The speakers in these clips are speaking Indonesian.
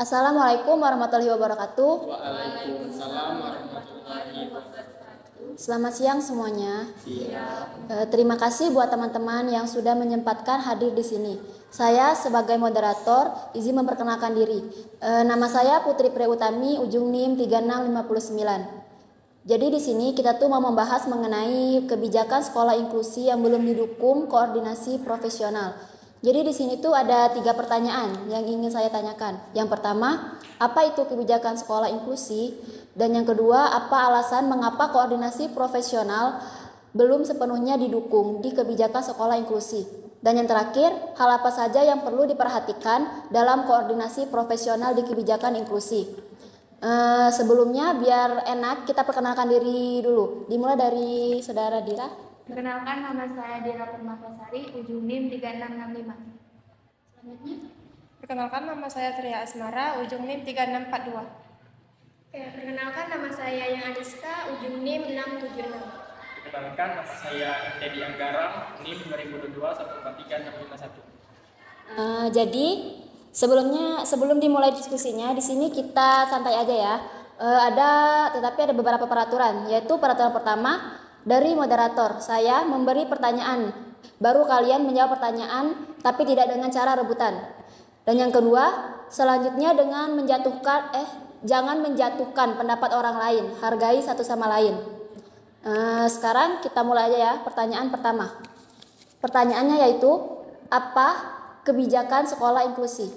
Assalamualaikum warahmatullahi wabarakatuh. Waalaikumsalam warahmatullahi wabarakatuh. Selamat siang semuanya. Siap. Terima kasih buat teman-teman yang sudah menyempatkan hadir di sini. Saya sebagai moderator izin memperkenalkan diri. Nama saya Putri Preutami, ujung NIM 3659. Jadi di sini kita tuh mau membahas mengenai kebijakan sekolah inklusi yang belum didukung koordinasi profesional. Jadi di sini tuh ada 3 pertanyaan yang ingin saya tanyakan. Yang pertama, apa itu kebijakan sekolah inklusi? Dan yang kedua, apa alasan mengapa koordinasi profesional belum sepenuhnya didukung di kebijakan sekolah inklusi? Dan yang terakhir, hal apa saja yang perlu diperhatikan dalam koordinasi profesional di kebijakan inklusi? Sebelumnya biar enak kita perkenalkan diri dulu. Dimulai dari Saudara Dira. Perkenalkan, nama saya Dira Permatasari, ujung NIM 3665. Selanjutnya. Perkenalkan, nama saya Tria Asmara, ujung NIM 3642. Perkenalkan, nama saya Yang Adiska, ujung NIM 676. Perkenalkan, nama saya Teddy Anggara, NIM 2022-143-651. Jadi sebelum dimulai diskusinya, di sini kita santai aja ya. Tetapi ada beberapa peraturan, yaitu peraturan pertama dari moderator. Saya memberi pertanyaan, baru kalian menjawab pertanyaan, tapi tidak dengan cara rebutan. Dan yang kedua, selanjutnya dengan jangan menjatuhkan pendapat orang lain, hargai satu sama lain. Sekarang kita mulai aja ya. Pertanyaan pertama. Pertanyaannya yaitu, apa kebijakan sekolah inklusi?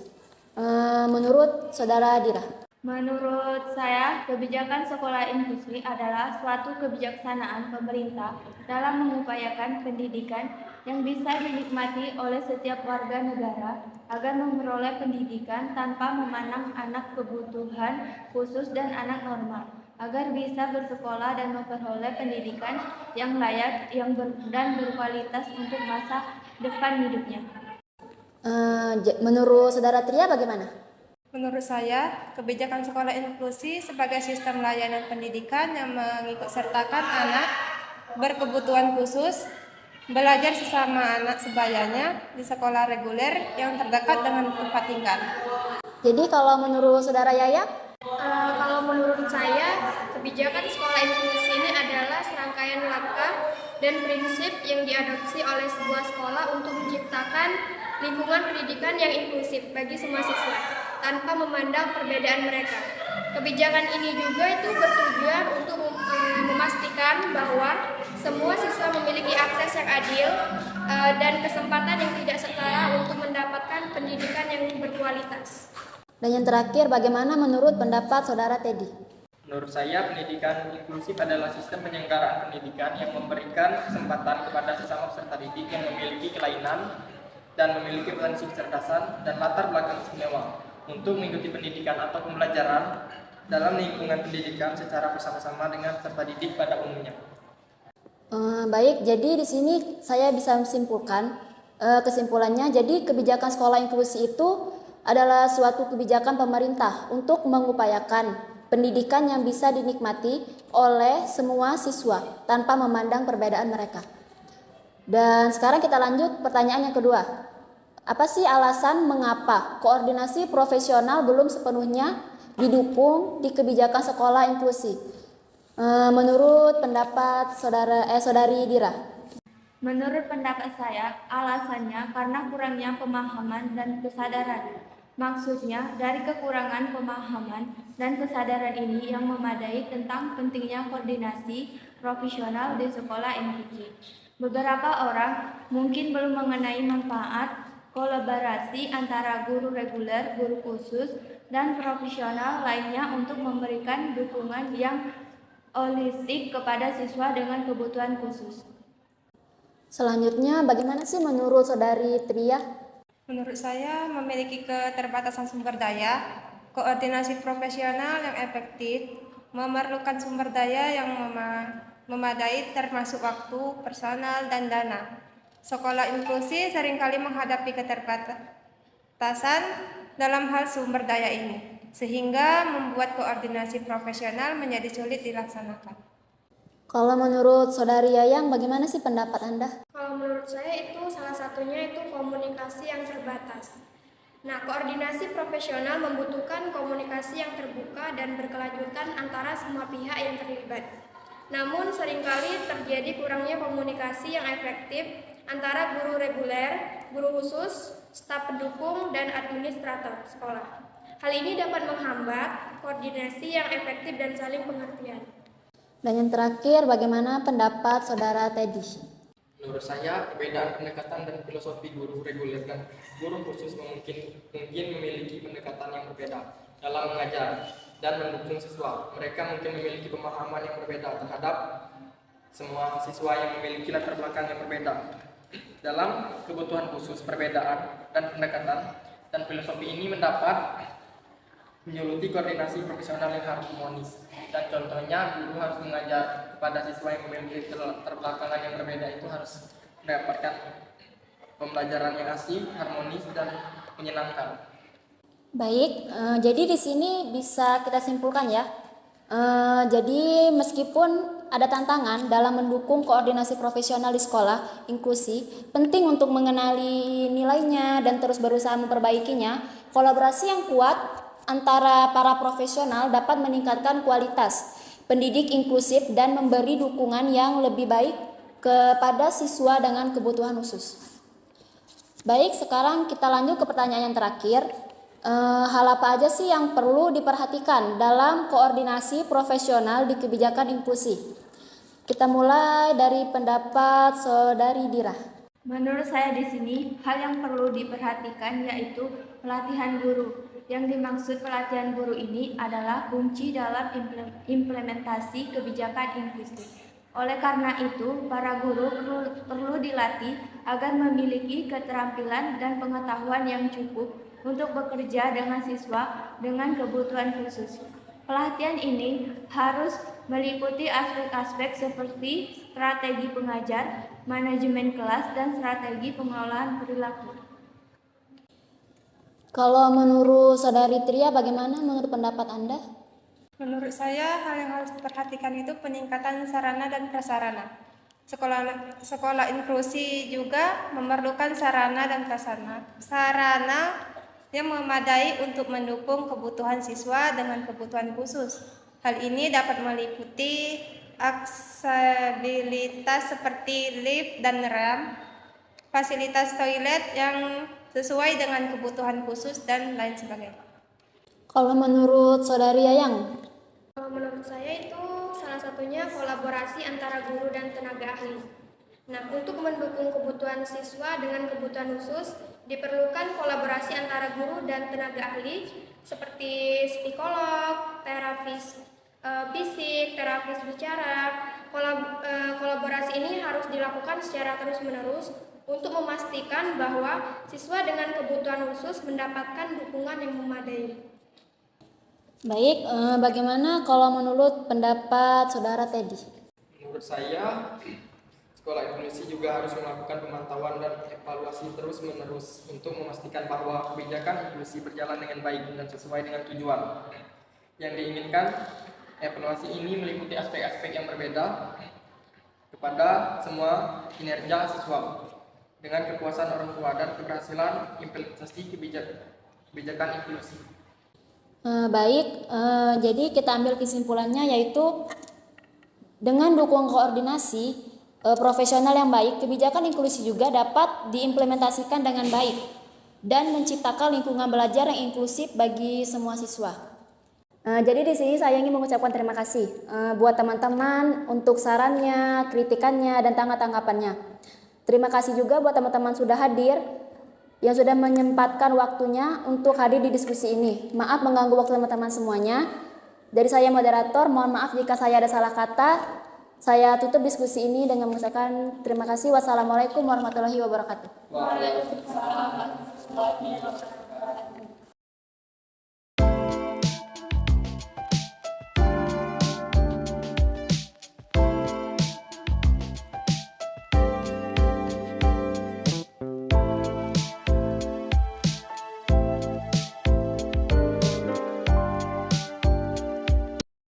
Menurut Saudara Dira. Menurut saya, kebijakan sekolah inklusi adalah suatu kebijaksanaan pemerintah dalam mengupayakan pendidikan yang bisa dinikmati oleh setiap warga negara agar memperoleh pendidikan tanpa memandang anak kebutuhan khusus dan anak normal, agar bisa bersekolah dan memperoleh pendidikan yang layak dan berkualitas untuk masa depan hidupnya. Menurut Saudara Tria bagaimana? Menurut saya, kebijakan sekolah inklusi sebagai sistem layanan pendidikan yang mengikutsertakan anak berkebutuhan khusus belajar sesama anak sebayanya di sekolah reguler yang terdekat dengan tempat tinggal. Jadi kalau menurut Saudara Yaya? Kalau menurut saya, kebijakan sekolah inklusi ini adalah serangkaian langkah dan prinsip yang diadopsi oleh sebuah sekolah untuk menciptakan lingkungan pendidikan yang inklusif bagi semua siswa, tanpa memandang perbedaan mereka. Kebijakan ini juga itu bertujuan untuk memastikan bahwa semua siswa memiliki akses yang adil dan kesempatan yang tidak setara untuk mendapatkan pendidikan yang berkualitas. Dan yang terakhir, bagaimana menurut pendapat Saudara Teddy? Menurut saya, pendidikan inklusif adalah sistem penyelenggaraan pendidikan yang memberikan kesempatan kepada sesama peserta didik yang memiliki kelainan dan memiliki potensi kecerdasan dan latar belakang istimewa untuk mengikuti pendidikan atau pembelajaran dalam lingkungan pendidikan secara bersama-sama dengan peserta didik pada umumnya. Baik, jadi di sini saya bisa menyimpulkan kesimpulannya. Jadi kebijakan sekolah inklusi itu adalah suatu kebijakan pemerintah untuk mengupayakan pendidikan yang bisa dinikmati oleh semua siswa tanpa memandang perbedaan mereka. Dan sekarang kita lanjut pertanyaan yang kedua. Apa sih alasan mengapa koordinasi profesional belum sepenuhnya didukung di kebijakan sekolah inklusi? Menurut pendapat Saudari Dira. Menurut pendapat saya, alasannya karena kurangnya pemahaman dan kesadaran. Maksudnya, dari kekurangan pemahaman dan kesadaran ini yang memadai tentang pentingnya koordinasi profesional di sekolah inklusi. Beberapa orang mungkin belum mengenai manfaat kolaborasi antara guru reguler, guru khusus, dan profesional lainnya untuk memberikan dukungan yang holistik kepada siswa dengan kebutuhan khusus. Selanjutnya, bagaimana sih menurut Saudari Tria? Menurut saya, memiliki keterbatasan sumber daya, koordinasi profesional yang efektif, memerlukan sumber daya yang memadai termasuk waktu, personal, dan dana. Sekolah inklusi seringkali menghadapi keterbatasan dalam hal sumber daya ini, sehingga membuat koordinasi profesional menjadi sulit dilaksanakan. Kalau menurut Saudari Yayang, bagaimana sih pendapat Anda? Kalau menurut saya itu salah satunya itu komunikasi yang terbatas. Nah, koordinasi profesional membutuhkan komunikasi yang terbuka dan berkelanjutan antara semua pihak yang terlibat. Namun, seringkali terjadi kurangnya komunikasi yang efektif antara guru reguler, guru khusus, staf pendukung, dan administrator sekolah. Hal ini dapat menghambat koordinasi yang efektif dan saling pengertian. Dan yang terakhir, bagaimana pendapat Saudara Teddy? Menurut saya, perbedaan pendekatan dan filosofi guru reguler dan guru khusus mungkin memiliki pendekatan yang berbeda dalam mengajar dan mendukung siswa. Mereka mungkin memiliki pemahaman yang berbeda terhadap semua siswa yang memiliki latar belakang yang berbeda. Dalam kebutuhan khusus, perbedaan dan pendekatan dan filosofi ini mendapat menyuluti koordinasi profesional yang harmonis. Dan contohnya, guru harus mengajar kepada siswa yang memiliki keterbelakangan yang berbeda itu harus mendapatkan pembelajaran yang asik, harmonis, dan menyenangkan. Baik, jadi di sini bisa kita simpulkan ya. Jadi meskipun ada tantangan dalam mendukung koordinasi profesional di sekolah inklusi, penting untuk mengenali nilainya dan terus berusaha memperbaikinya. Kolaborasi yang kuat antara para profesional dapat meningkatkan kualitas pendidik inklusif dan memberi dukungan yang lebih baik kepada siswa dengan kebutuhan khusus. Baik, sekarang kita lanjut ke pertanyaan yang terakhir. Hal apa aja sih yang perlu diperhatikan dalam koordinasi profesional di kebijakan inklusi? Kita mulai dari pendapat Saudari Dira. Menurut saya di sini, hal yang perlu diperhatikan yaitu pelatihan guru. Yang dimaksud pelatihan guru ini adalah kunci dalam implementasi kebijakan inklusif. Oleh karena itu, para guru perlu dilatih agar memiliki keterampilan dan pengetahuan yang cukup untuk bekerja dengan siswa dengan kebutuhan khusus. Pelatihan ini harus meliputi aspek-aspek seperti strategi pengajar, manajemen kelas, dan strategi pengelolaan perilaku. Kalau menurut Saudari Tria, bagaimana menurut pendapat Anda? Menurut saya, hal yang harus diperhatikan itu peningkatan sarana dan prasarana. Sekolah inklusi juga memerlukan sarana dan prasarana. Sarana yang memadai untuk mendukung kebutuhan siswa dengan kebutuhan khusus. Hal ini dapat meliputi aksesibilitas seperti lift dan ramp, fasilitas toilet yang sesuai dengan kebutuhan khusus, dan lain sebagainya. Kalau menurut Saudari Yayang? Kalau menurut saya itu salah satunya kolaborasi antara guru dan tenaga ahli. Nah, untuk mendukung kebutuhan siswa dengan kebutuhan khusus, diperlukan kolaborasi antara guru dan tenaga ahli seperti psikolog, terapis fisik, terapis bicara. Kolaborasi ini harus dilakukan secara terus-menerus untuk memastikan bahwa siswa dengan kebutuhan khusus mendapatkan dukungan yang memadai. Baik, bagaimana kalau menurut pendapat Saudara Teddy? Menurut saya, sekolah inklusi juga harus melakukan pemantauan dan evaluasi terus-menerus untuk memastikan bahwa kebijakan inklusi berjalan dengan baik dan sesuai dengan tujuan. Yang diinginkan, evaluasi ini meliputi aspek-aspek yang berbeda kepada semua kinerja siswa dengan kepuasan orang tua dan keberhasilan implementasi kebijakan inklusi. Baik, jadi kita ambil kesimpulannya yaitu dengan dukungan koordinasi profesional yang baik, kebijakan inklusi juga dapat diimplementasikan dengan baik dan menciptakan lingkungan belajar yang inklusif bagi semua siswa. Jadi di sini saya ingin mengucapkan terima kasih buat teman-teman untuk sarannya, kritikannya, dan tanggapannya. Terima kasih juga buat teman-teman sudah hadir, yang sudah menyempatkan waktunya untuk hadir di diskusi ini. Maaf mengganggu waktu teman-teman semuanya. Dari saya moderator, mohon maaf jika saya ada salah kata. Saya tutup diskusi ini dengan mengucapkan terima kasih. Wassalamualaikum warahmatullahi wabarakatuh. Waalaikumsalam warahmatullahi wabarakatuh.